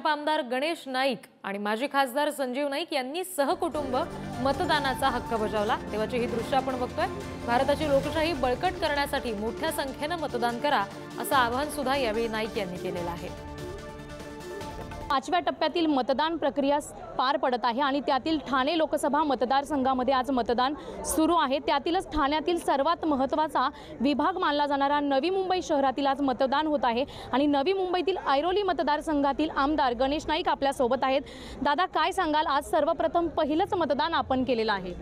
आमदार गणेश नाईक आणि माजी खासदार संजीव नाईक यांनी सहकुटुंब मतदानाचा हक्क बजावला। तेव्हाची ही दृश्य आपण बघतोय। भारताची लोकशाही बळकट करण्यासाठी मोठ्या संख्येने मतदान करा असं आवाहन सुद्धा यावेळी नाईक यांनी केलेलं आहे। पाचव्या टप्प्यातील मतदान प्रक्रिया पार पडत आहे आणि त्यातील ठाणे लोकसभा मतदारसंघामध्ये आज मतदान सुरू आहे। त्यातीलच ठाण्यातील सर्वात महत्त्वाचा विभाग मानला जाणारा नवी मुंबई शहरातील आज मतदान होत आहे आणि नवी मुंबईतील ऐरोली मतदारसंघातील आमदार गणेश नाईक आपल्या सोबत आहेत। दादा, काय सांगाल, आज सर्वप्रथम पहिलंच मतदान आपण केलेलं आहे?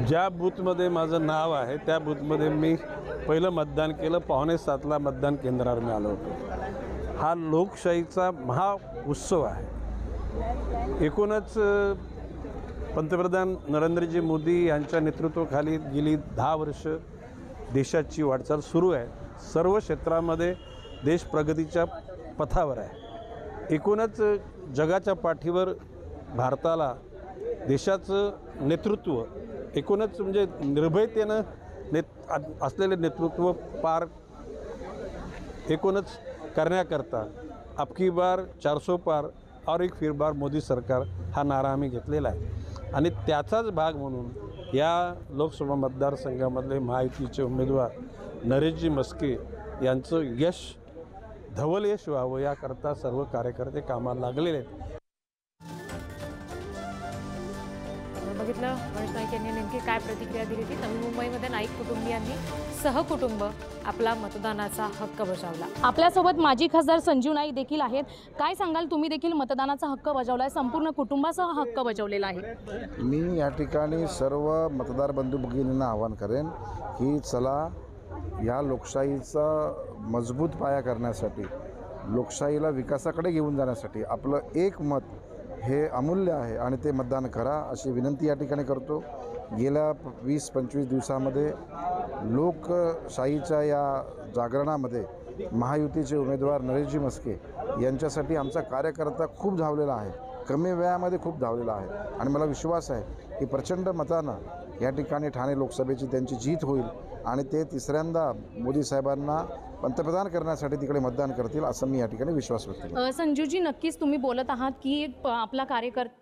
ज्या बूथमध्ये माझं नाव आहे त्या बूथमध्ये मी पहिलं मतदान केलं। 6:45ला मतदान केंद्रावर मी आलो होतो। हा लोकशाहीचा महा उत्सव आहे। एकूणच पंतप्रधान नरेंद्रजी मोदी यांच्या नेतृत्वाखाली गेली 10 वर्ष देशाची वाटचाल सुरू आहे। सर्व क्षेत्रामध्ये देश प्रगतीच्या पथावर आहे। एकूणच जगाच्या पाठीवर भारताला देशाचं नेतृत्व एकूणच म्हणजे निर्भयतेनं असलेले नेतृत्व पार एकूणच करण्याकरता अबकी बार 400 पार और एक फिर बार मोदी सरकार हा नारा आम्ही घेतलेला आहे आणि त्याचाच भाग म्हणून या लोकसभा मतदारसंघामधले महायुतीचे उमेदवार नरेशजी म्हस्के यांचं यश धवल यश व्हावं याकरता सर्व कार्यकर्ते कामाला लागलेले आहेत। बघितलं गणेश नाईक यांनी नेमकी काय प्रतिक्रिया दिली ती। नवी मुंबईमध्ये नाईक कुटुंबियांनी सहकुटुंब आपला मतदानाचा हक्क बजावला। आपल्यासोबत माजी खासदार संजीव नाईक देखील आहेत। काय सांगाल, तुम्ही देखील मतदानाचा हक्क बजावलाय, संपूर्ण कुटुंबासह हक्क बजावलेला आहे? मी या ठिकाणी सर्व मतदार बंधू भगिनींना आवाहन करेन की चला या लोकशाहीचा मजबूत पाया करण्यासाठी, लोकशाहीला विकासाकडे घेऊन जाण्यासाठी आपलं एक मत हे अमूल्य आहे आणि ते मतदान करा अशी विनंती या ठिकाणी करतो। गेल्या 20-25 दिवसामध्ये लोकशाहीच्या या जागरणामध्ये महायुतीचे उमेदवार नरेशजी म्हस्के यांच्यासाठी आमचा कार्यकर्ता खूप धावलेला आहे, कमी वेळामध्ये खूप धावलेला आहे आणि मला विश्वास आहे की प्रचंड मतानं या ठिकाणी ठाणे लोकसभेची त्यांची जीत होईल आणि ते तिसऱ्यांदा मोदी साहेबांना पंतप्रधान करण्यासाठी तिकडे मतदान करतील असं मी या ठिकाणी विश्वास व्यक्त करतो। संजूजी, नक्कीच तुम्ही बोलत आहात की आपला कार्यकर्ता